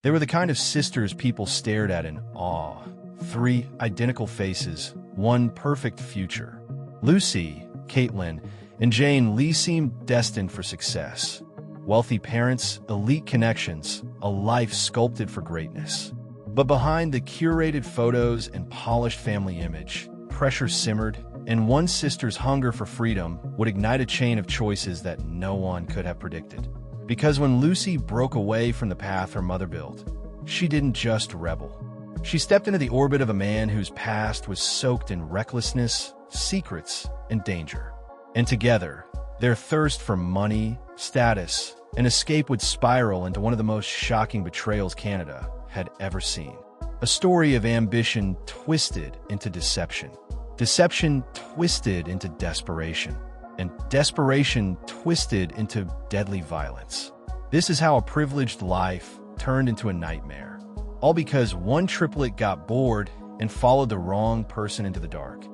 They were the kind of sisters people stared at in awe. Three identical faces, one perfect future. Lucy, Caitlin, and Jane Lee seemed destined for success. Wealthy parents, elite connections, a life sculpted for greatness. But behind the curated photos and polished family image, pressure simmered, and one sister's hunger for freedom would ignite a chain of choices that no one could have predicted. Because when Lucy broke away from the path her mother built, she didn't just rebel. She stepped into the orbit of a man whose past was soaked in recklessness, secrets, and danger. And together, their thirst for money, status, and escape would spiral into one of the most shocking betrayals Canada had ever seen. A story of ambition twisted into deception. Deception twisted into desperation. And desperation twisted into deadly violence. This is how a privileged life turned into a nightmare. All because one triplet got bored and followed the wrong person into the dark.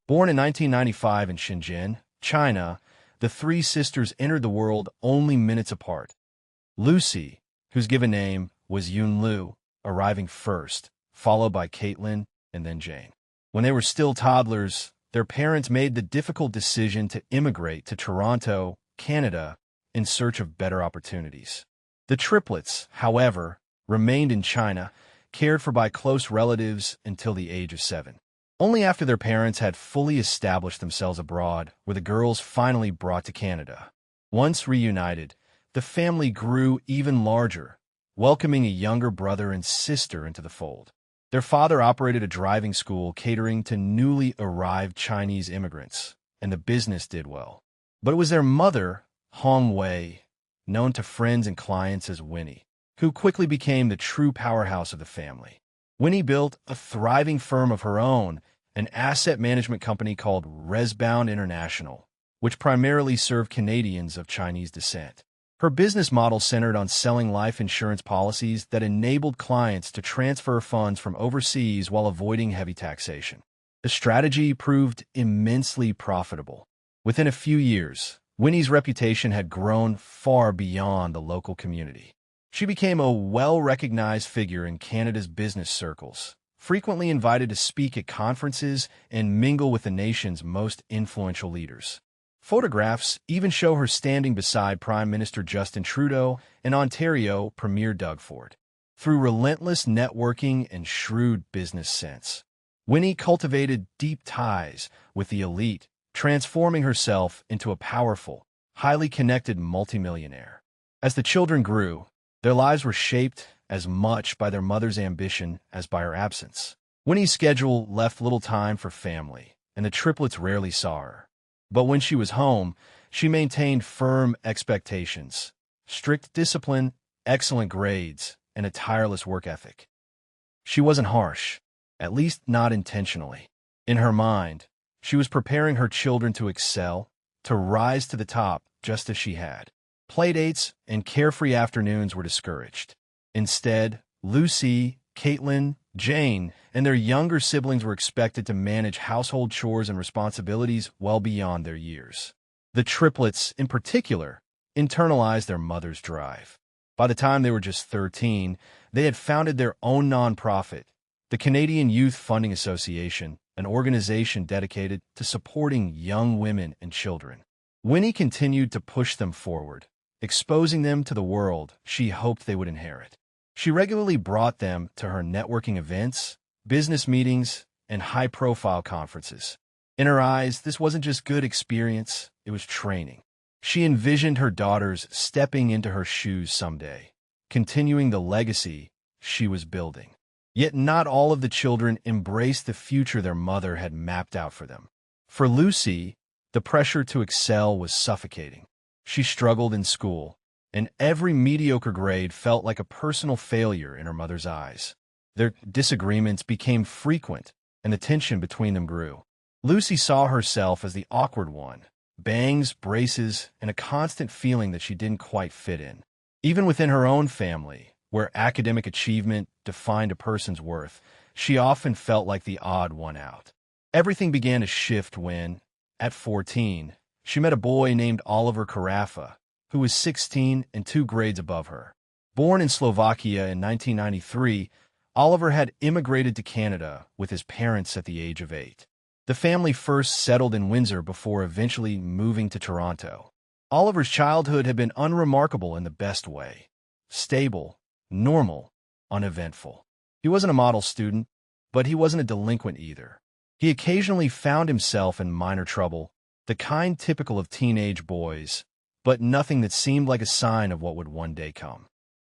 Born in 1995 in Shenzhen, China, the three sisters entered the world only minutes apart. Lucy, whose given name was Yun Lu, arriving first, followed by Caitlin and then Jane. When they were still toddlers, their parents made the difficult decision to immigrate to Toronto, Canada, in search of better opportunities. The triplets, however, remained in China, cared for by close relatives until the age of 7. Only after their parents had fully established themselves abroad were the girls finally brought to Canada. Once reunited, the family grew even larger, welcoming a younger brother and sister into the fold. Their father operated a driving school catering to newly arrived Chinese immigrants, and the business did well. But it was their mother, Hong Wei, known to friends and clients as Winnie, who quickly became the true powerhouse of the family. Winnie built a thriving firm of her own, an asset management company called Resbound International, which primarily served Canadians of Chinese descent. Her business model centered on selling life insurance policies that enabled clients to transfer funds from overseas while avoiding heavy taxation. The strategy proved immensely profitable. Within a few years, Winnie's reputation had grown far beyond the local community. She became a well-recognized figure in Canada's business circles, frequently invited to speak at conferences and mingle with the nation's most influential leaders. Photographs even show her standing beside Prime Minister Justin Trudeau and Ontario Premier Doug Ford. Through relentless networking and shrewd business sense, Winnie cultivated deep ties with the elite, transforming herself into a powerful, highly connected multimillionaire. As the children grew, their lives were shaped as much by their mother's ambition as by her absence. Winnie's schedule left little time for family, and the triplets rarely saw her. But when she was home, she maintained firm expectations, strict discipline, excellent grades, and a tireless work ethic. She wasn't harsh, at least not intentionally. In her mind, she was preparing her children to excel, to rise to the top just as she had. Playdates and carefree afternoons were discouraged. Instead, Lucy, Caitlin, Jane, and their younger siblings were expected to manage household chores and responsibilities well beyond their years. The triplets, in particular, internalized their mother's drive. By the time they were just 13, they had founded their own nonprofit, the Canadian Youth Funding Association, an organization dedicated to supporting young women and children. Winnie continued to push them forward, exposing them to the world she hoped they would inherit. She regularly brought them to her networking events, business meetings, and high-profile conferences. In her eyes, this wasn't just good experience, it was training. She envisioned her daughters stepping into her shoes someday, continuing the legacy she was building. Yet not all of the children embraced the future their mother had mapped out for them. For Lucy, the pressure to excel was suffocating. She struggled in school, and every mediocre grade felt like a personal failure in her mother's eyes. Their disagreements became frequent, and the tension between them grew. Lucy saw herself as the awkward one, bangs, braces, and a constant feeling that she didn't quite fit in. Even within her own family, where academic achievement defined a person's worth, she often felt like the odd one out. Everything began to shift when, at 14, she met a boy named Oliver Carafa, who was 16 and 2 grades above her. Born in Slovakia in 1993, Oliver had immigrated to Canada with his parents at the age of 8. The family first settled in Windsor before eventually moving to Toronto. Oliver's childhood had been unremarkable in the best way. Stable, normal, uneventful. He wasn't a model student, but he wasn't a delinquent either. He occasionally found himself in minor trouble, the kind typical of teenage boys, but nothing that seemed like a sign of what would one day come.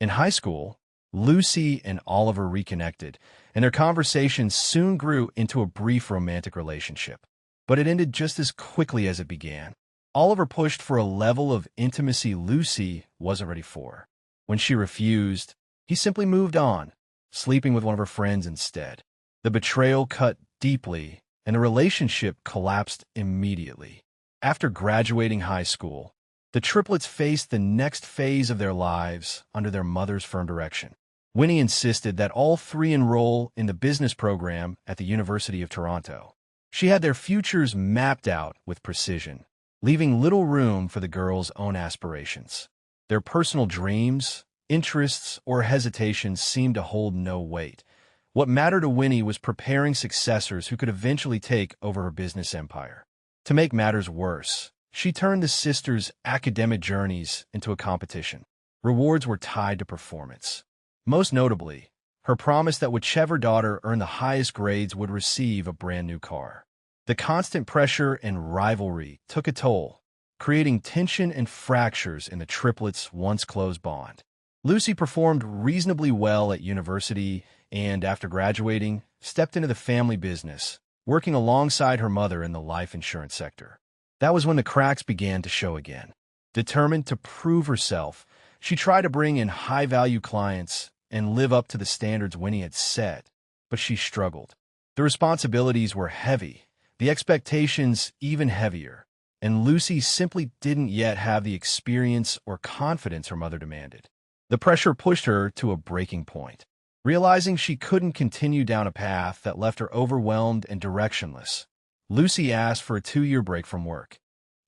In high school, Lucy and Oliver reconnected, and their conversation soon grew into a brief romantic relationship. But it ended just as quickly as it began. Oliver pushed for a level of intimacy Lucy wasn't ready for. When she refused, he simply moved on, sleeping with one of her friends instead. The betrayal cut deeply, and the relationship collapsed immediately. After graduating high school, the triplets faced the next phase of their lives under their mother's firm direction. Winnie insisted that all three enroll in the business program at the University of Toronto. She had their futures mapped out with precision, leaving little room for the girls' own aspirations. Their personal dreams, interests, or hesitations seemed to hold no weight. What mattered to Winnie was preparing successors who could eventually take over her business empire. To make matters worse, she turned the sisters' academic journeys into a competition. Rewards were tied to performance. Most notably, her promise that whichever daughter earned the highest grades would receive a brand new car. The constant pressure and rivalry took a toll, creating tension and fractures in the triplets' once-close bond. Lucy performed reasonably well at university and, after graduating, stepped into the family business, working alongside her mother in the life insurance sector. That was when the cracks began to show again. Determined to prove herself, she tried to bring in high-value clients and live up to the standards Winnie had set, but she struggled. The responsibilities were heavy, the expectations even heavier, and Lucy simply didn't yet have the experience or confidence her mother demanded. The pressure pushed her to a breaking point. Realizing she couldn't continue down a path that left her overwhelmed and directionless, Lucy asked for a 2-year break from work.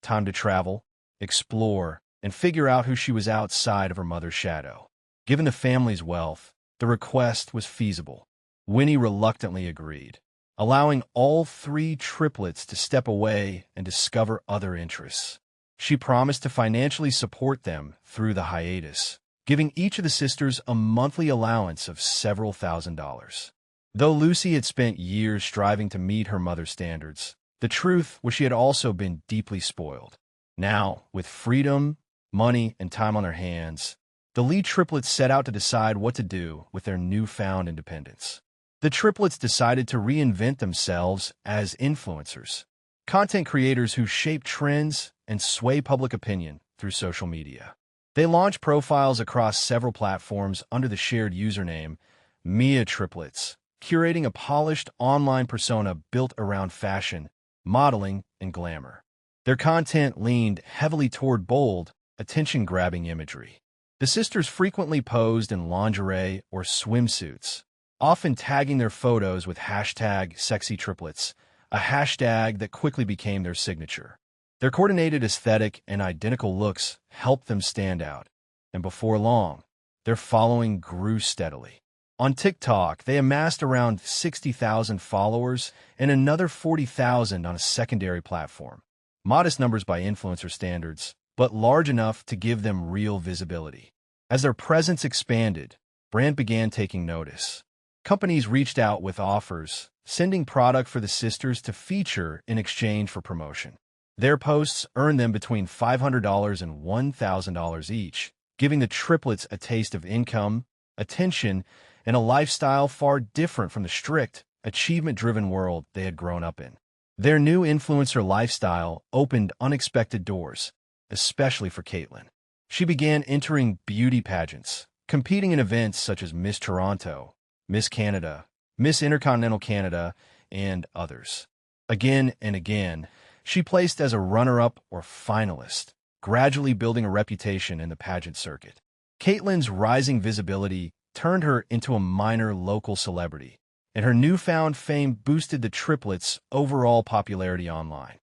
Time to travel, explore, and figure out who she was outside of her mother's shadow. Given the family's wealth, the request was feasible. Winnie reluctantly agreed, allowing all three triplets to step away and discover other interests. She promised to financially support them through the hiatus, giving each of the sisters a monthly allowance of several $1,000s. Though Lucy had spent years striving to meet her mother's standards, the truth was she had also been deeply spoiled. Now, with freedom, money, and time on their hands, the Lee triplets set out to decide what to do with their newfound independence. The triplets decided to reinvent themselves as influencers, content creators who shape trends and sway public opinion through social media. They launched profiles across several platforms under the shared username Mia Triplets, curating a polished online persona built around fashion, modeling, and glamour. Their content leaned heavily toward bold, attention-grabbing imagery. The sisters frequently posed in lingerie or swimsuits, often tagging their photos with #SexyTriplets, a hashtag that quickly became their signature. Their coordinated aesthetic and identical looks helped them stand out, and before long, their following grew steadily. On TikTok, they amassed around 60,000 followers and another 40,000 on a secondary platform. Modest numbers by influencer standards, but large enough to give them real visibility. As their presence expanded, brand began taking notice. Companies reached out with offers, sending product for the sisters to feature in exchange for promotion. Their posts earned them between $500 and $1,000 each, giving the triplets a taste of income, attention, and a lifestyle far different from the strict, achievement-driven world they had grown up in. Their new influencer lifestyle opened unexpected doors, especially for Caitlin. She began entering beauty pageants, competing in events such as Miss Toronto, Miss Canada, Miss Intercontinental Canada, and others. Again and again, she placed as a runner-up or finalist, gradually building a reputation in the pageant circuit. Caitlin's rising visibility turned her into a minor local celebrity, and her newfound fame boosted the triplets' overall popularity online.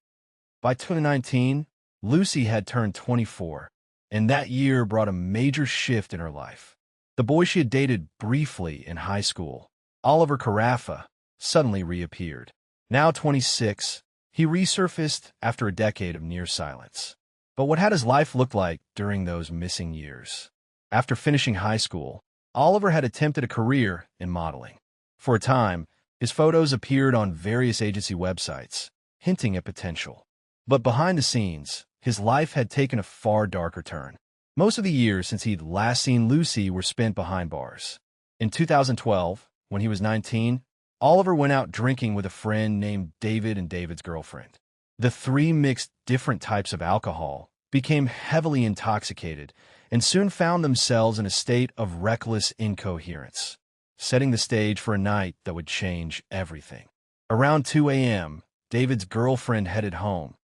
By 2019, Lucy had turned 24, and that year brought a major shift in her life. The boy she had dated briefly in high school, Oliver Carafa, suddenly reappeared. Now 26, he resurfaced after a decade of near silence. But what had his life looked like during those missing years? After finishing high school, Oliver had attempted a career in modeling. For a time, his photos appeared on various agency websites, hinting at potential. But behind the scenes, his life had taken a far darker turn. Most of the years since he'd last seen Lucy were spent behind bars. In 2012, when he was 19, Oliver went out drinking with a friend named David and David's girlfriend. The three mixed different types of alcohol, became heavily intoxicated, and soon found themselves in a state of reckless incoherence, setting the stage for a night that would change everything. Around 2 a.m., David's girlfriend headed home,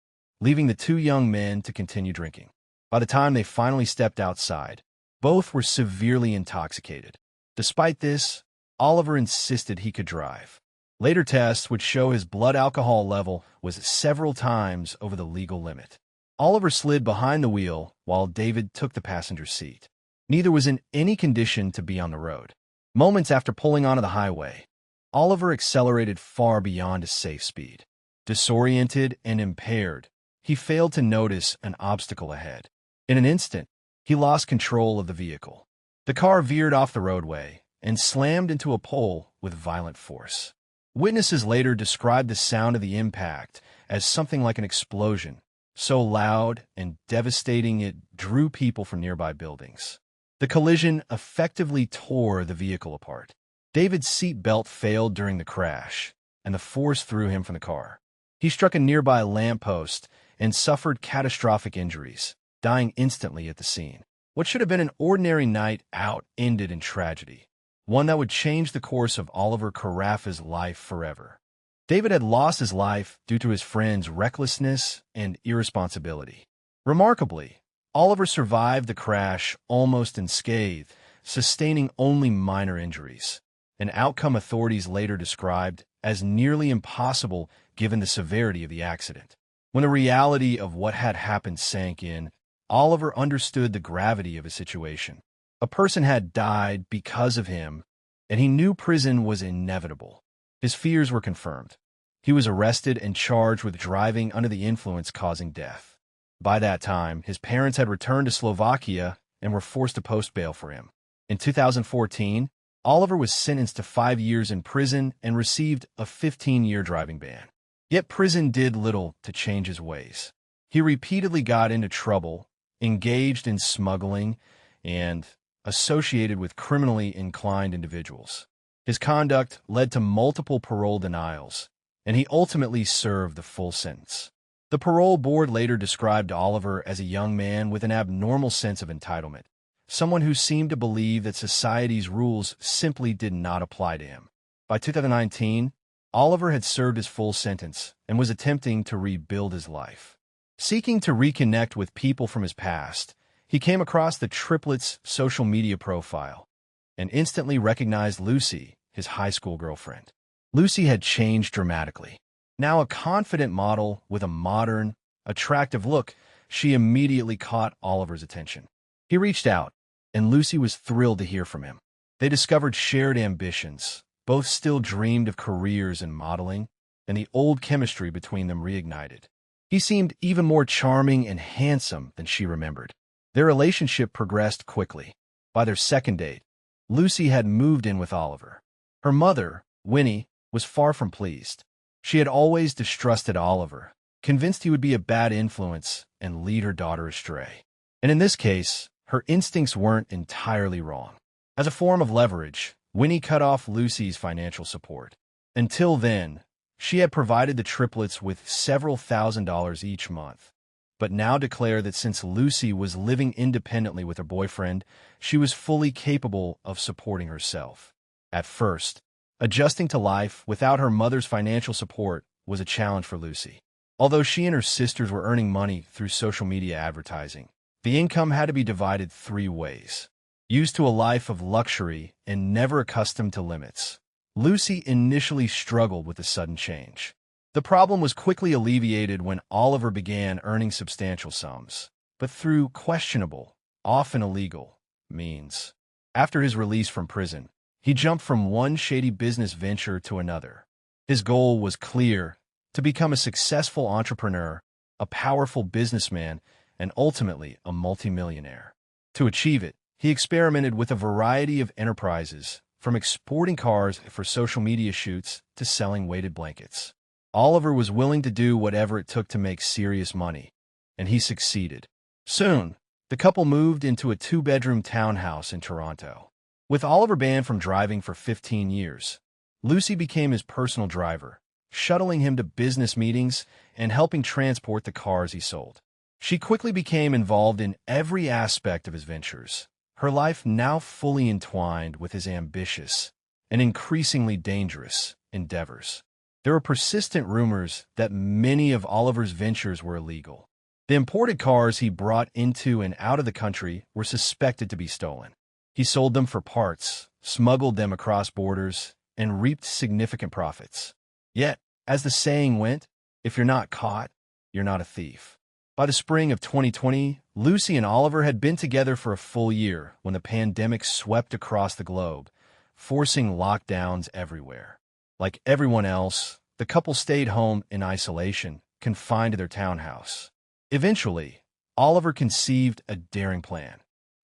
leaving the two young men to continue drinking. By the time they finally stepped outside, both were severely intoxicated. Despite this, Oliver insisted he could drive. Later tests would show his blood alcohol level was several times over the legal limit. Oliver slid behind the wheel while David took the passenger seat. Neither was in any condition to be on the road. Moments after pulling onto the highway, Oliver accelerated far beyond his safe speed. Disoriented and impaired, he failed to notice an obstacle ahead. In an instant, he lost control of the vehicle. The car veered off the roadway and slammed into a pole with violent force. Witnesses later described the sound of the impact as something like an explosion, so loud and devastating it drew people from nearby buildings. The collision effectively tore the vehicle apart. David's seat belt failed during the crash, and the force threw him from the car. He struck a nearby lamppost and suffered catastrophic injuries, dying instantly at the scene. What should have been an ordinary night out ended in tragedy, one that would change the course of Oliver Carafa's life forever. David had lost his life due to his friend's recklessness and irresponsibility. Remarkably, Oliver survived the crash almost unscathed, sustaining only minor injuries, an outcome authorities later described as nearly impossible given the severity of the accident. When the reality of what had happened sank in, Oliver understood the gravity of his situation. A person had died because of him, and he knew prison was inevitable. His fears were confirmed. He was arrested and charged with driving under the influence causing death. By that time, his parents had returned to Slovakia and were forced to post bail for him. In 2014, Oliver was sentenced to 5 years in prison and received a 15-year driving ban. Yet prison did little to change his ways. He repeatedly got into trouble, engaged in smuggling, and associated with criminally inclined individuals. His conduct led to multiple parole denials, and he ultimately served the full sentence. The parole board later described Oliver as a young man with an abnormal sense of entitlement, someone who seemed to believe that society's rules simply did not apply to him. By 2019, Oliver had served his full sentence and was attempting to rebuild his life. Seeking to reconnect with people from his past, he came across the triplets' social media profile and instantly recognized Lucy, his high school girlfriend. Lucy had changed dramatically. Now a confident model with a modern, attractive look, she immediately caught Oliver's attention. He reached out, and Lucy was thrilled to hear from him. They discovered shared ambitions. Both still dreamed of careers in modeling, and the old chemistry between them reignited. He seemed even more charming and handsome than she remembered. Their relationship progressed quickly. By their second date, Lucy had moved in with Oliver. Her mother, Winnie, was far from pleased. She had always distrusted Oliver, convinced he would be a bad influence and lead her daughter astray. And in this case, her instincts weren't entirely wrong. As a form of leverage, Winnie cut off Lucy's financial support. Until then, she had provided the triplets with several $1,000s each month, but now declared that since Lucy was living independently with her boyfriend, she was fully capable of supporting herself. At first, adjusting to life without her mother's financial support was a challenge for Lucy. Although she and her sisters were earning money through social media advertising, the income had to be divided 3 ways. Used to a life of luxury and never accustomed to limits, Lucy initially struggled with the sudden change. The problem was quickly alleviated when Oliver began earning substantial sums, but through questionable, often illegal, means. After his release from prison, he jumped from one shady business venture to another. His goal was clear: to become a successful entrepreneur, a powerful businessman, and ultimately a multimillionaire. To achieve it, he experimented with a variety of enterprises, from exporting cars for social media shoots to selling weighted blankets. Oliver was willing to do whatever it took to make serious money, and he succeeded. Soon, the couple moved into a two-bedroom townhouse in Toronto. With Oliver banned from driving for 15 years, Lucy became his personal driver, shuttling him to business meetings and helping transport the cars he sold. She quickly became involved in every aspect of his ventures, her life now fully entwined with his ambitious and increasingly dangerous endeavors. There were persistent rumors that many of Oliver's ventures were illegal. The imported cars he brought into and out of the country were suspected to be stolen. He sold them for parts, smuggled them across borders, and reaped significant profits. Yet, as the saying went, if you're not caught, you're not a thief. By the spring of 2020, Lucy and Oliver had been together for a full year when the pandemic swept across the globe, forcing lockdowns everywhere. Like everyone else, the couple stayed home in isolation, confined to their townhouse. Eventually, Oliver conceived a daring plan.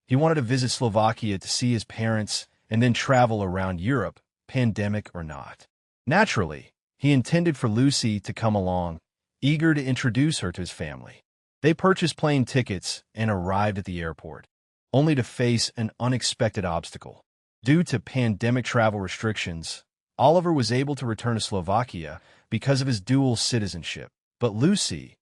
He wanted to visit Slovakia to see his parents and then travel around Europe, pandemic or not. Naturally, he intended for Lucy to come along, eager to introduce her to his family. They purchased plane tickets and arrived at the airport, only to face an unexpected obstacle. Due to pandemic travel restrictions, Oliver was able to return to Slovakia because of his dual citizenship, but Lucy,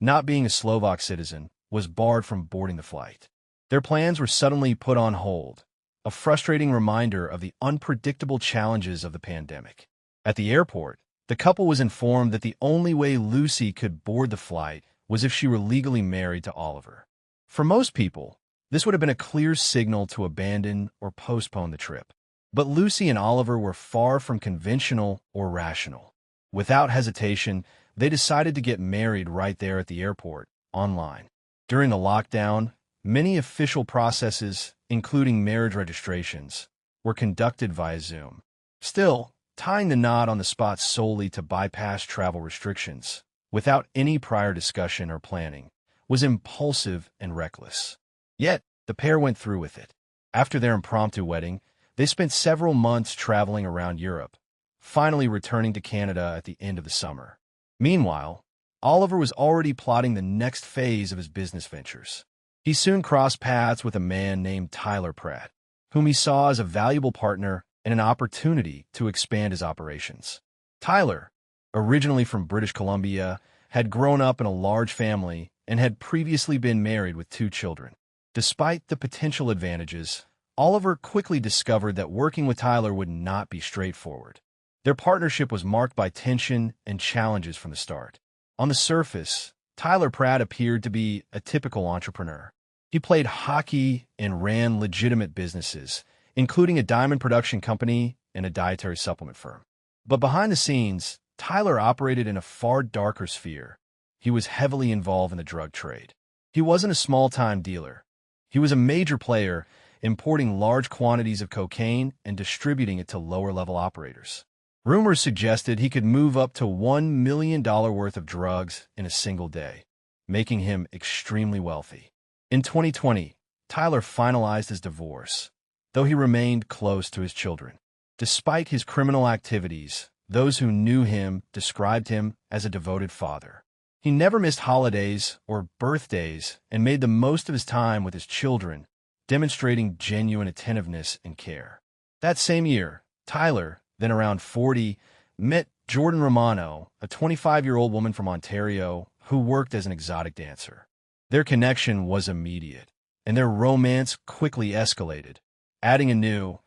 not being a Slovak citizen, was barred from boarding the flight. Their plans were suddenly put on hold, a frustrating reminder of the unpredictable challenges of the pandemic. At the airport, the couple was informed that the only way Lucy could board the flight was if she were legally married to Oliver. For most people, this would have been a clear signal to abandon or postpone the trip. But Lucy and Oliver were far from conventional or rational. Without hesitation, they decided to get married right there at the airport, online. During the lockdown, many official processes, including marriage registrations, were conducted via Zoom. Still, tying the knot on the spot solely to bypass travel restrictions, without any prior discussion or planning, was impulsive and reckless. Yet, the pair went through with it. After their impromptu wedding, they spent several months traveling around Europe, finally returning to Canada at the end of the summer. Meanwhile, Oliver was already plotting the next phase of his business ventures. He soon crossed paths with a man named Tyler Pratt, whom he saw as a valuable partner and an opportunity to expand his operations. Tyler, originally from British Columbia, had grown up in a large family and had previously been married with 2 children. Despite the potential advantages, Oliver quickly discovered that working with Tyler would not be straightforward. Their partnership was marked by tension and challenges from the start. On the surface, Tyler Pratt appeared to be a typical entrepreneur. He played hockey and ran legitimate businesses, including a diamond production company and a dietary supplement firm. But behind the scenes, Tyler operated in a far darker sphere. He was heavily involved in the drug trade. He wasn't a small-time dealer. He was a major player, importing large quantities of cocaine and distributing it to lower-level operators. Rumors suggested he could move up to $1 million worth of drugs in a single day, making him extremely wealthy. In 2020, Tyler finalized his divorce, though he remained close to his children. Despite his criminal activities, those who knew him described him as a devoted father. He never missed holidays or birthdays and made the most of his time with his children, demonstrating genuine attentiveness and care. That same year, Tyler, then around 40, met Jordan Romano, a 25-year-old woman from Ontario who worked as an exotic dancer. Their connection was immediate, and their romance quickly escalated, adding a new,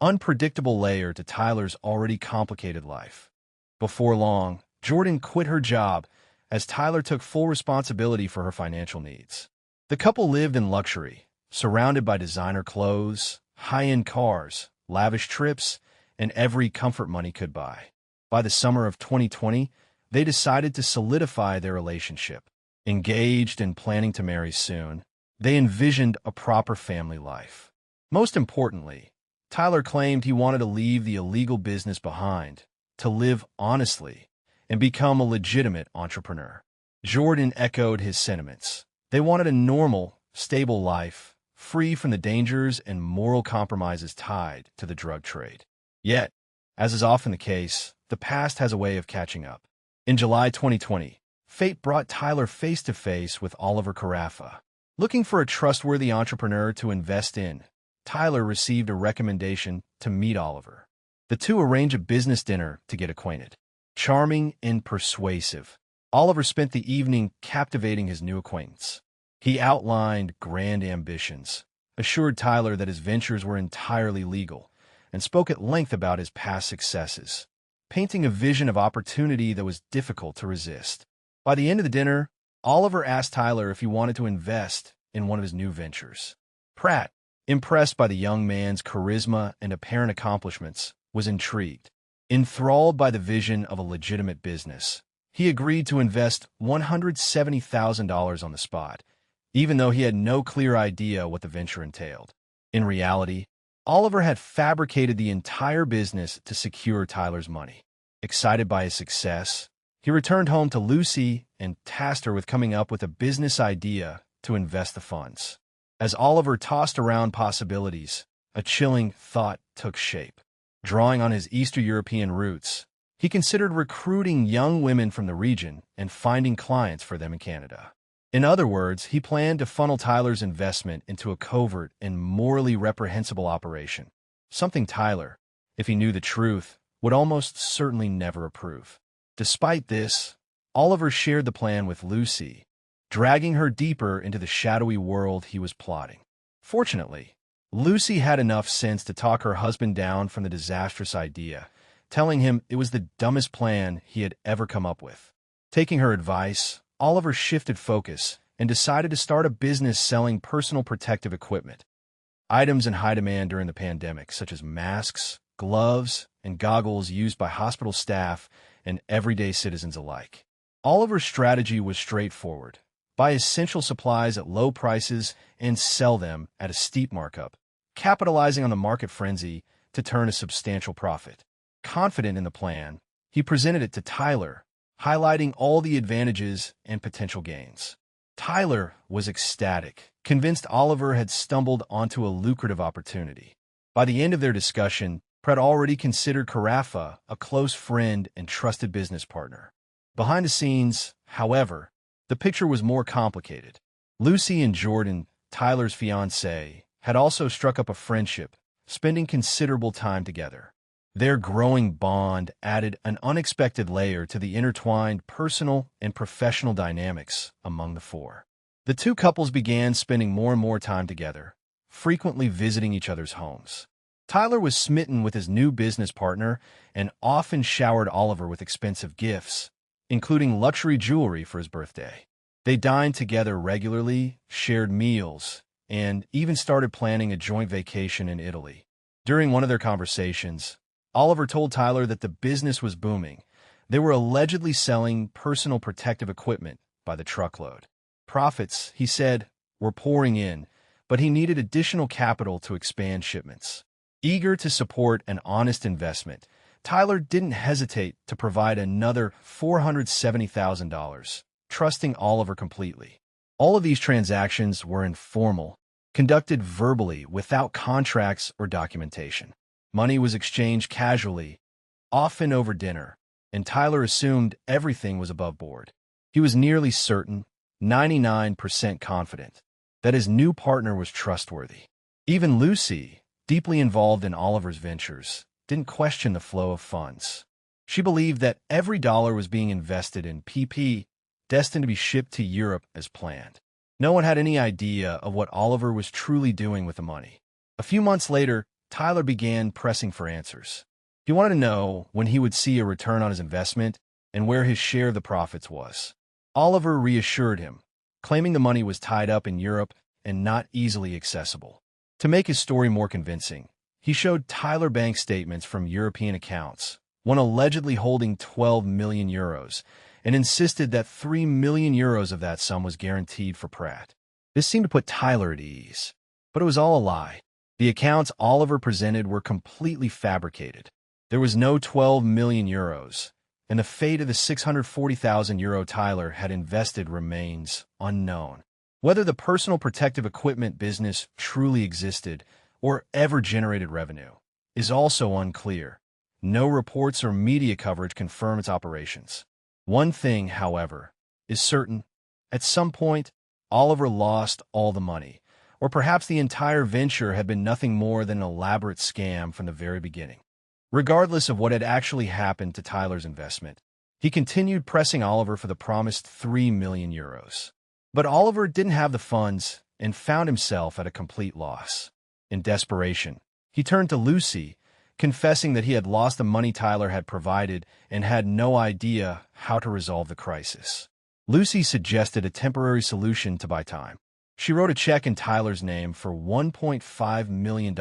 unpredictable layer to Tyler's already complicated life. Before long, Jordan quit her job as Tyler took full responsibility for her financial needs. The couple lived in luxury, surrounded by designer clothes, high-end cars, lavish trips, and every comfort money could buy. By the summer of 2020, they decided to solidify their relationship. Engaged and planning to marry soon, they envisioned a proper family life. Most importantly, Tyler claimed he wanted to leave the illegal business behind, to live honestly, and become a legitimate entrepreneur. Jordan echoed his sentiments. They wanted a normal, stable life, free from the dangers and moral compromises tied to the drug trade. Yet, as is often the case, the past has a way of catching up. In July 2020, fate brought Tyler face-to-face with Oliver Carafa. Looking for a trustworthy entrepreneur to invest in, Tyler received a recommendation to meet Oliver. The two arranged a business dinner to get acquainted. Charming and persuasive, Oliver spent the evening captivating his new acquaintance. He outlined grand ambitions, assured Tyler that his ventures were entirely legal, and spoke at length about his past successes, painting a vision of opportunity that was difficult to resist. By the end of the dinner, Oliver asked Tyler if he wanted to invest in one of his new ventures. Pratt, impressed by the young man's charisma and apparent accomplishments, was intrigued. Enthralled by the vision of a legitimate business, he agreed to invest $170,000 on the spot, even though he had no clear idea what the venture entailed. In reality, Oliver had fabricated the entire business to secure Tyler's money. Excited by his success, he returned home to Lucy and tasked her with coming up with a business idea to invest the funds. As Oliver tossed around possibilities, a chilling thought took shape. Drawing on his Eastern European roots, he considered recruiting young women from the region and finding clients for them in Canada. In other words, he planned to funnel Tyler's investment into a covert and morally reprehensible operation, something Tyler, if he knew the truth, would almost certainly never approve. Despite this, Oliver shared the plan with Lucy, dragging her deeper into the shadowy world he was plotting. Fortunately, Lucy had enough sense to talk her husband down from the disastrous idea, telling him it was the dumbest plan he had ever come up with. Taking her advice, Oliver shifted focus and decided to start a business selling personal protective equipment, items in high demand during the pandemic, such as masks, gloves, and goggles used by hospital staff and everyday citizens alike. Oliver's strategy was straightforward: buy essential supplies at low prices and sell them at a steep markup, capitalizing on the market frenzy to turn a substantial profit. Confident in the plan, he presented it to Tyler, highlighting all the advantages and potential gains. Tyler was ecstatic, convinced Oliver had stumbled onto a lucrative opportunity. By the end of their discussion, Pratt already considered Carafa a close friend and trusted business partner. Behind the scenes, however, the picture was more complicated. Lucy and Jordan, Tyler's fiancée, had also struck up a friendship, spending considerable time together. Their growing bond added an unexpected layer to the intertwined personal and professional dynamics among the four. The two couples began spending more and more time together, frequently visiting each other's homes. Tyler was smitten with his new business partner and often showered Oliver with expensive gifts, including luxury jewelry for his birthday. They dined together regularly, shared meals, and even started planning a joint vacation in Italy. During one of their conversations, Oliver told Tyler that the business was booming. They were allegedly selling personal protective equipment by the truckload. Profits, he said, were pouring in, but he needed additional capital to expand shipments. Eager to support an honest investment, Tyler didn't hesitate to provide another $470,000, trusting Oliver completely. All of these transactions were informal, conducted verbally without contracts or documentation. Money was exchanged casually, often over dinner, and Tyler assumed everything was above board. He was nearly certain, 99% confident, that his new partner was trustworthy. Even Lucy, deeply involved in Oliver's ventures, didn't question the flow of funds. She believed that every dollar was being invested in PP, destined to be shipped to Europe as planned. No one had any idea of what Oliver was truly doing with the money. A few months later, Tyler began pressing for answers. He wanted to know when he would see a return on his investment and where his share of the profits was. Oliver reassured him, claiming the money was tied up in Europe and not easily accessible. To make his story more convincing, he showed Tyler bank statements from European accounts, one allegedly holding 12 million euros, and insisted that 3 million euros of that sum was guaranteed for Pratt. This seemed to put Tyler at ease, but it was all a lie. The accounts Oliver presented were completely fabricated. There was no 12 million euros, and the fate of the 640,000 euro Tyler had invested remains unknown. Whether the personal protective equipment business truly existed or ever generated revenue is also unclear. No reports or media coverage confirm its operations. One thing, however, is certain. At some point, Oliver lost all the money, or perhaps the entire venture had been nothing more than an elaborate scam from the very beginning. Regardless of what had actually happened to Tyler's investment, he continued pressing Oliver for the promised 3 million euros. But Oliver didn't have the funds and found himself at a complete loss. In desperation, he turned to Lucy, confessing that he had lost the money Tyler had provided and had no idea how to resolve the crisis. Lucy suggested a temporary solution to buy time. She wrote a check in Tyler's name for $1.5 million,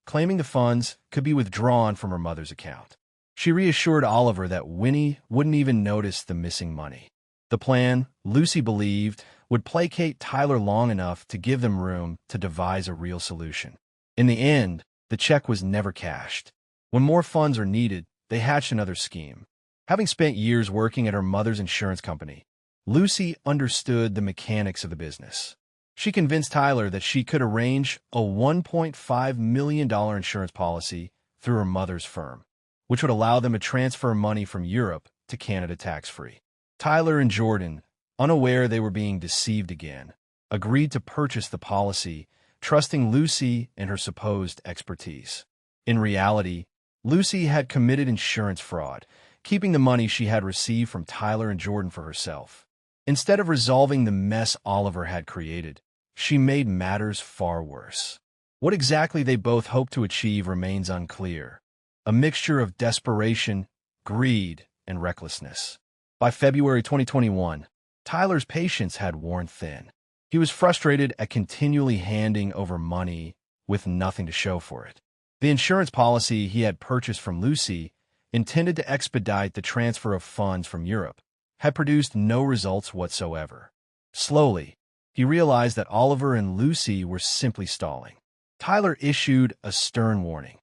claiming the funds could be withdrawn from her mother's account. She reassured Oliver that Winnie wouldn't even notice the missing money. The plan, Lucy believed, would placate Tyler long enough to give them room to devise a real solution. In the end, the check was never cashed. When more funds are needed, they hatched another scheme. Having spent years working at her mother's insurance company, Lucy understood the mechanics of the business. She convinced Tyler that she could arrange a $1.5 million insurance policy through her mother's firm, which would allow them to transfer money from Europe to Canada tax-free. Tyler and Jordan, unaware they were being deceived again, agreed to purchase the policy, trusting Lucy and her supposed expertise. In reality, Lucy had committed insurance fraud, keeping the money she had received from Tyler and Jordan for herself. Instead of resolving the mess Oliver had created, she made matters far worse. What exactly they both hoped to achieve remains unclear. A mixture of desperation, greed, and recklessness. By February 2021, Tyler's patience had worn thin. He was frustrated at continually handing over money with nothing to show for it. The insurance policy he had purchased from Lucy, intended to expedite the transfer of funds from Europe, had produced no results whatsoever. Slowly, he realized that Oliver and Lucy were simply stalling. Tyler issued a stern warning.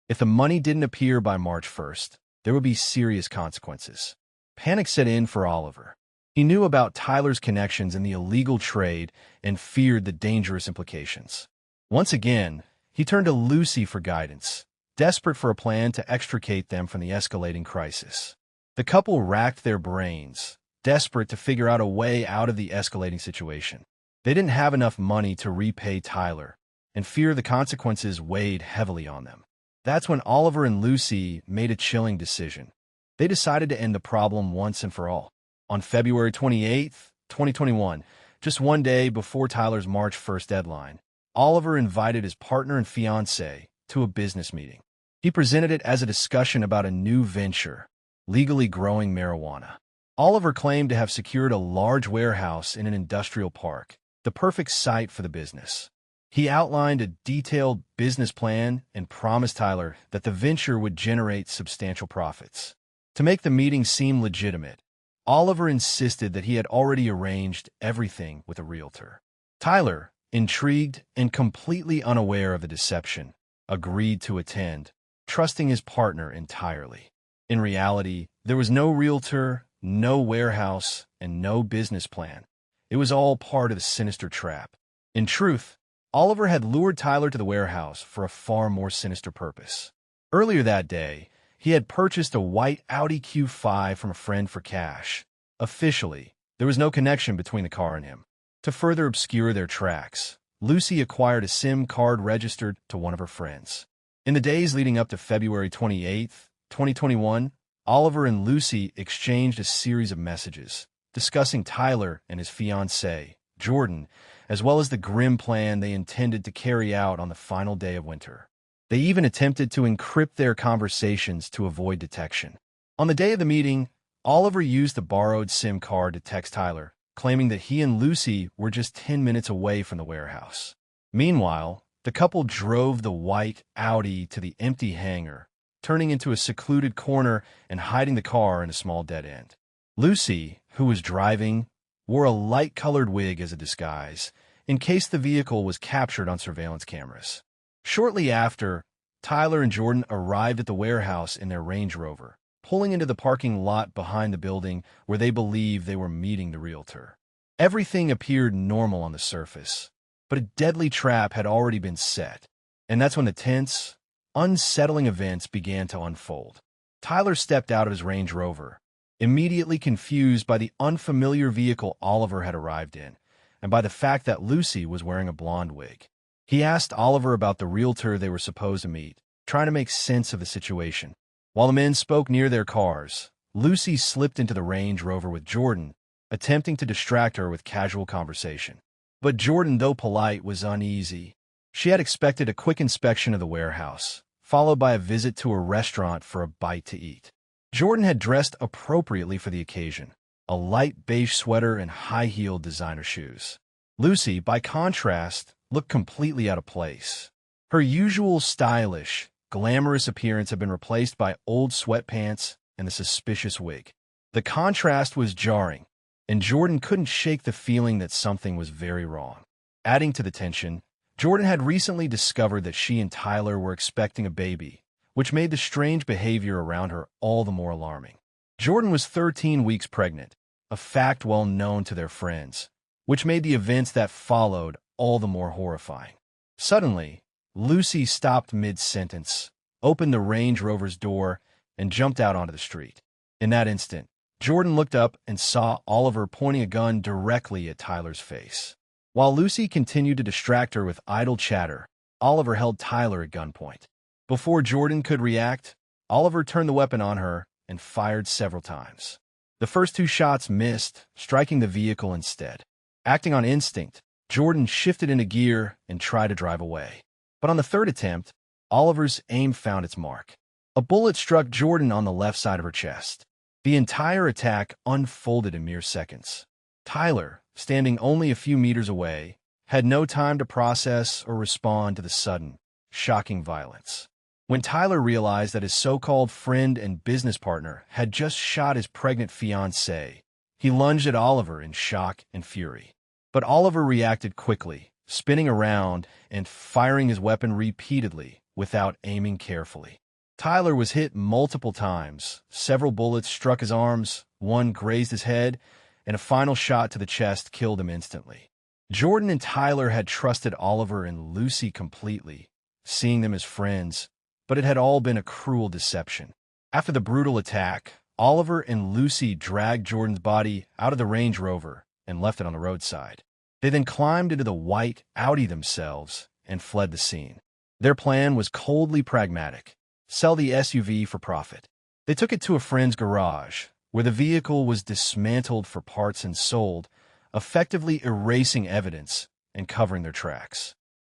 If the money didn't appear by March 1st, there would be serious consequences. Panic set in for Oliver. He knew about Tyler's connections in the illegal trade and feared the dangerous implications. Once again, he turned to Lucy for guidance, desperate for a plan to extricate them from the escalating crisis. The couple racked their brains, desperate to figure out a way out of the escalating situation. They didn't have enough money to repay Tyler, and fear the consequences weighed heavily on them. That's when Oliver and Lucy made a chilling decision. They decided to end the problem once and for all. On February 28, 2021, just one day before Tyler's March 1st deadline, Oliver invited his partner and fiancé to a business meeting. He presented it as a discussion about a new venture, legally growing marijuana. Oliver claimed to have secured a large warehouse in an industrial park, the perfect site for the business. He outlined a detailed business plan and promised Tyler that the venture would generate substantial profits. To make the meeting seem legitimate, Oliver insisted that he had already arranged everything with a realtor. Tyler, intrigued and completely unaware of the deception, agreed to attend, trusting his partner entirely. In reality, there was no realtor, no warehouse, and no business plan. It was all part of the sinister trap. In truth, Oliver had lured Tyler to the warehouse for a far more sinister purpose. Earlier that day, he had purchased a white Audi Q5 from a friend for cash. Officially, there was no connection between the car and him. To further obscure their tracks, Lucy acquired a SIM card registered to one of her friends. In the days leading up to February 28, 2021, Oliver and Lucy exchanged a series of messages, discussing Tyler and his fiancée, Jordan, as well as the grim plan they intended to carry out on the final day of winter. They even attempted to encrypt their conversations to avoid detection. On the day of the meeting, Oliver used the borrowed SIM card to text Tyler, claiming that he and Lucy were just 10 minutes away from the warehouse. Meanwhile, The couple drove the white Audi to the empty hangar, turning into a secluded corner and hiding the car in a small dead end. Lucy, who was driving, wore a light-colored wig as a disguise, in case the vehicle was captured on surveillance cameras. Shortly after, Tyler and Jordan arrived at the warehouse in their Range Rover, pulling into the parking lot behind the building where they believed they were meeting the realtor. Everything appeared normal on the surface, but a deadly trap had already been set, and that's when the tense, unsettling events began to unfold. Tyler stepped out of his Range Rover, immediately confused by the unfamiliar vehicle Oliver had arrived in, and by the fact that Lucy was wearing a blonde wig. He asked Oliver about the realtor they were supposed to meet, trying to make sense of the situation. While the men spoke near their cars, Lucy slipped into the Range Rover with Jordan, attempting to distract her with casual conversation. But Jordan, though polite, was uneasy. She had expected a quick inspection of the warehouse, followed by a visit to a restaurant for a bite to eat. Jordan had dressed appropriately for the occasion, a light beige sweater and high-heeled designer shoes. Lucy, by contrast, looked completely out of place. Her usual stylish, glamorous appearance had been replaced by old sweatpants and a suspicious wig. The contrast was jarring, and Jordan couldn't shake the feeling that something was very wrong. Adding to the tension, Jordan had recently discovered that she and Tyler were expecting a baby, which made the strange behavior around her all the more alarming. Jordan was 13 weeks pregnant, a fact well known to their friends, which made the events that followed all the more horrifying. Suddenly, Lucy stopped mid-sentence, opened the Range Rover's door, and jumped out onto the street. In that instant, Jordan looked up and saw Oliver pointing a gun directly at Tyler's face. While Lucy continued to distract her with idle chatter, Oliver held Tyler at gunpoint. Before Jordan could react, Oliver turned the weapon on her and fired several times. The first two shots missed, striking the vehicle instead. Acting on instinct, Jordan shifted into gear and tried to drive away. But on the third attempt, Oliver's aim found its mark. A bullet struck Jordan on the left side of her chest. The entire attack unfolded in mere seconds. Tyler, standing only a few meters away, had no time to process or respond to the sudden, shocking violence. When Tyler realized that his so-called friend and business partner had just shot his pregnant fiancée, he lunged at Oliver in shock and fury. But Oliver reacted quickly, spinning around and firing his weapon repeatedly without aiming carefully. Tyler was hit multiple times. Several bullets struck his arms, one grazed his head, and a final shot to the chest killed him instantly. Jordan and Tyler had trusted Oliver and Lucy completely, seeing them as friends, but it had all been a cruel deception. After the brutal attack, Oliver and Lucy dragged Jordan's body out of the Range Rover and left it on the roadside. They then climbed into the white Audi themselves and fled the scene. Their plan was coldly pragmatic: sell the SUV for profit. They took it to a friend's garage, where the vehicle was dismantled for parts and sold, effectively erasing evidence and covering their tracks.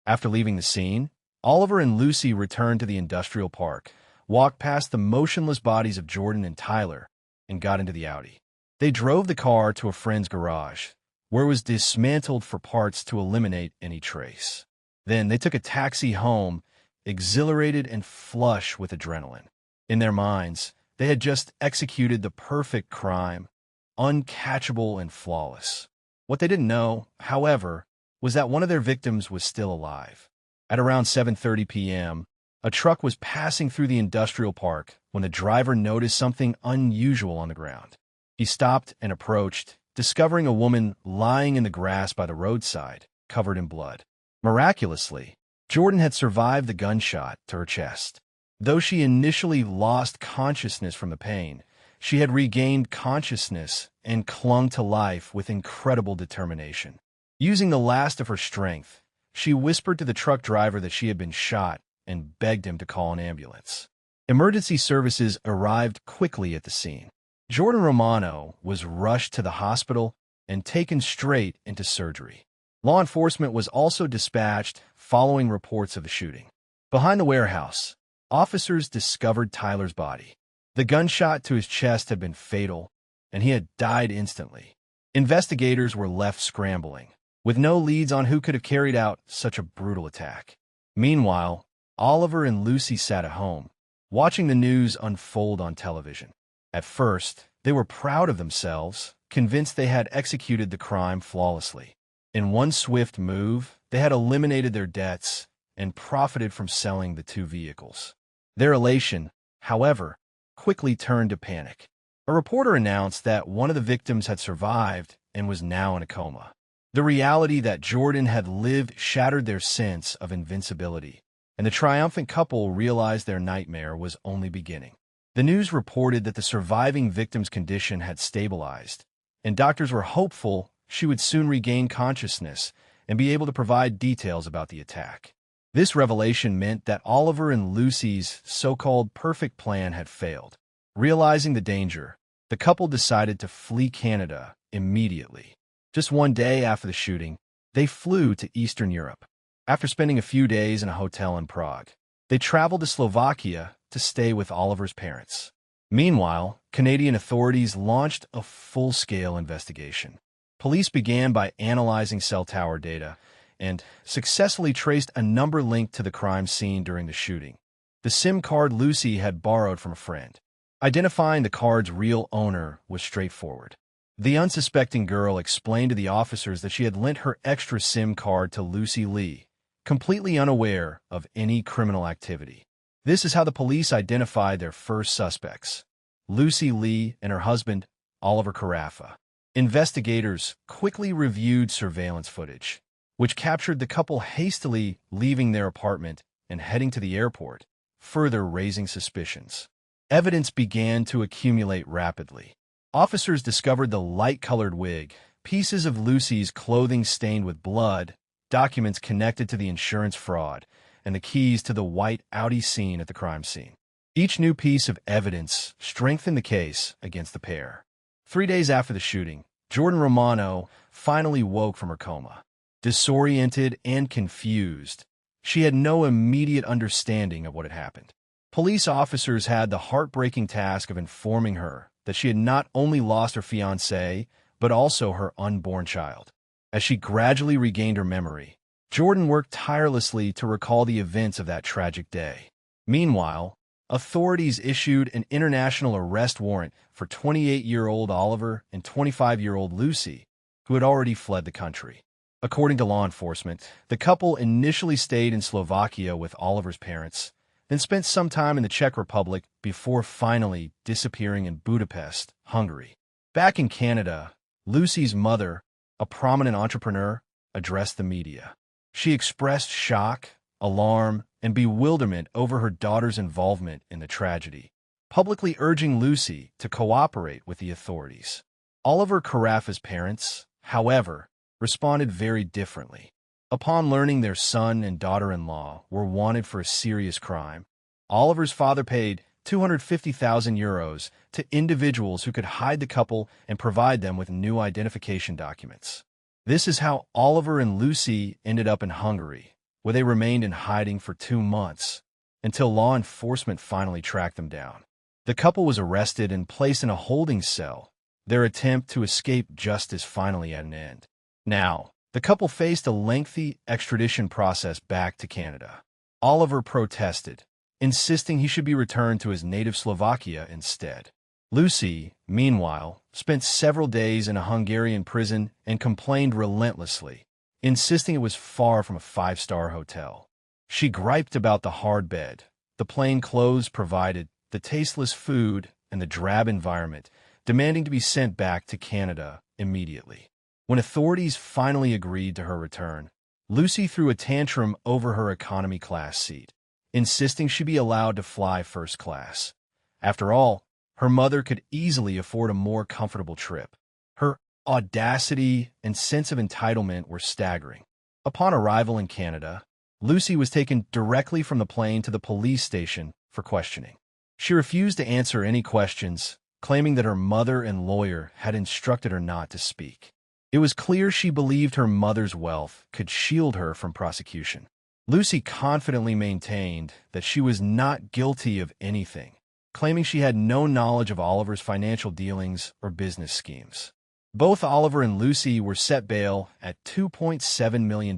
After leaving the scene, Oliver and Lucy returned to the industrial park, walked past the motionless bodies of Jordan and Tyler, and got into the Audi. They drove the car to a friend's garage, where it was dismantled for parts to eliminate any trace. Then they took a taxi home, exhilarated and flush with adrenaline. In their minds, they had just executed the perfect crime, uncatchable and flawless. What they didn't know, however, was that one of their victims was still alive. At around 7:30 p.m., a truck was passing through the industrial park when the driver noticed something unusual on the ground. He stopped and approached, discovering a woman lying in the grass by the roadside, covered in blood. Miraculously, Jordan had survived the gunshot to her chest. Though she initially lost consciousness from the pain, she had regained consciousness and clung to life with incredible determination. Using the last of her strength, she whispered to the truck driver that she had been shot and begged him to call an ambulance. Emergency services arrived quickly at the scene. Jordan Romano was rushed to the hospital and taken straight into surgery. Law enforcement was also dispatched following reports of the shooting. Behind the warehouse, officers discovered Tyler's body. The gunshot to his chest had been fatal, and he had died instantly. Investigators were left scrambling, with no leads on who could have carried out such a brutal attack. Meanwhile, Oliver and Lucy sat at home, watching the news unfold on television. At first, they were proud of themselves, convinced they had executed the crime flawlessly. In one swift move, they had eliminated their debts and profited from selling the two vehicles. Their elation, however, quickly turned to panic. A reporter announced that one of the victims had survived and was now in a coma. The reality that Jordan had lived shattered their sense of invincibility, and the triumphant couple realized their nightmare was only beginning. The news reported that the surviving victim's condition had stabilized, and doctors were hopeful she would soon regain consciousness and be able to provide details about the attack. This revelation meant that Oliver and Lucy's so-called perfect plan had failed. Realizing the danger, the couple decided to flee Canada immediately. Just one day after the shooting, they flew to Eastern Europe. After spending a few days in a hotel in Prague, they traveled to Slovakia to stay with Oliver's parents. Meanwhile, Canadian authorities launched a full-scale investigation. Police began by analyzing cell tower data and successfully traced a number linked to the crime scene during the shooting. The SIM card Lucy had borrowed from a friend. Identifying the card's real owner was straightforward. The unsuspecting girl explained to the officers that she had lent her extra SIM card to Lucy Lee, completely unaware of any criminal activity. This is how the police identified their first suspects: Lucy Lee and her husband, Oliver Carafa. Investigators quickly reviewed surveillance footage, which captured the couple hastily leaving their apartment and heading to the airport, further raising suspicions. Evidence began to accumulate rapidly. Officers discovered the light-colored wig, pieces of Lucy's clothing stained with blood, documents connected to the insurance fraud, and the keys to the white Audi seen at the crime scene. Each new piece of evidence strengthened the case against the pair. 3 days after the shooting, Jordan Romano finally woke from her coma. Disoriented and confused, she had no immediate understanding of what had happened. Police officers had the heartbreaking task of informing her that she had not only lost her fiancé, but also her unborn child. As she gradually regained her memory, Jordan worked tirelessly to recall the events of that tragic day. Meanwhile, authorities issued an international arrest warrant for 28-year-old Oliver and 25-year-old Lucy, who had already fled the country. According to law enforcement, the couple initially stayed in Slovakia with Oliver's parents, then spent some time in the Czech Republic before finally disappearing in Budapest, Hungary. Back in Canada, Lucy's mother, a prominent entrepreneur, addressed the media. She expressed shock, alarm, and bewilderment over her daughter's involvement in the tragedy, publicly urging Lucy to cooperate with the authorities. Oliver Carafa's parents, however, responded very differently. Upon learning their son and daughter-in-law were wanted for a serious crime, Oliver's father paid €250,000 to individuals who could hide the couple and provide them with new identification documents. This is how Oliver and Lucy ended up in Hungary, where they remained in hiding for 2 months, until law enforcement finally tracked them down. The couple was arrested and placed in a holding cell, their attempt to escape justice finally at an end. Now, the couple faced a lengthy extradition process back to Canada. Oliver protested, insisting he should be returned to his native Slovakia instead. Lucy, meanwhile, spent several days in a Hungarian prison and complained relentlessly, insisting it was far from a 5-star hotel. She griped about the hard bed, the plain clothes provided, the tasteless food, and the drab environment, demanding to be sent back to Canada immediately. When authorities finally agreed to her return, Lucy threw a tantrum over her economy class seat, insisting she be allowed to fly first class. After all, her mother could easily afford a more comfortable trip. Her audacity and sense of entitlement were staggering. Upon arrival in Canada, Lucy was taken directly from the plane to the police station for questioning. She refused to answer any questions, claiming that her mother and lawyer had instructed her not to speak. It was clear she believed her mother's wealth could shield her from prosecution. Lucy confidently maintained that she was not guilty of anything, claiming she had no knowledge of Oliver's financial dealings or business schemes. Both Oliver and Lucy were set bail at $2.7 million,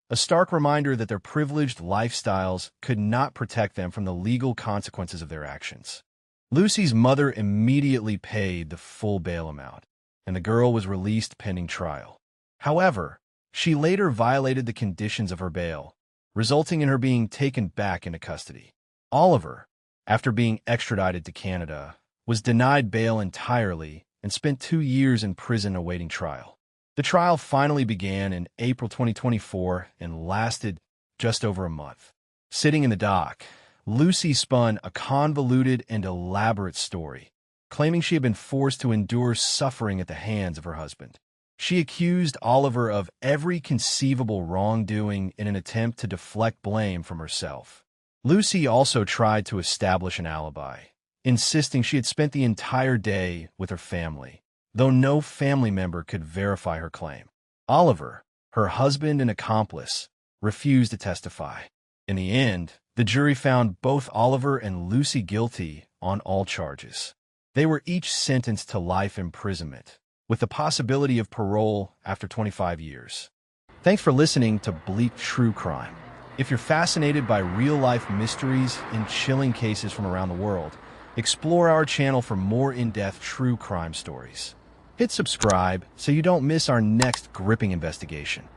a stark reminder that their privileged lifestyles could not protect them from the legal consequences of their actions. Lucy's mother immediately paid the full bail amount, and the girl was released pending trial. However, she later violated the conditions of her bail, resulting in her being taken back into custody. Oliver, after being extradited to Canada, was denied bail entirely and spent 2 years in prison awaiting trial. The trial finally began in April 2024 and lasted just over a month. Sitting in the dock, Lucy spun a convoluted and elaborate story, claiming she had been forced to endure suffering at the hands of her husband. She accused Oliver of every conceivable wrongdoing in an attempt to deflect blame from herself. Lucy also tried to establish an alibi, insisting she had spent the entire day with her family, though no family member could verify her claim. Oliver, her husband and accomplice, refused to testify. In the end, the jury found both Oliver and Lucy guilty on all charges. They were each sentenced to life imprisonment, with the possibility of parole after 25 years. Thanks for listening to Bleak True Crime. If you're fascinated by real-life mysteries and chilling cases from around the world, explore our channel for more in-depth true crime stories. Hit subscribe so you don't miss our next gripping investigation.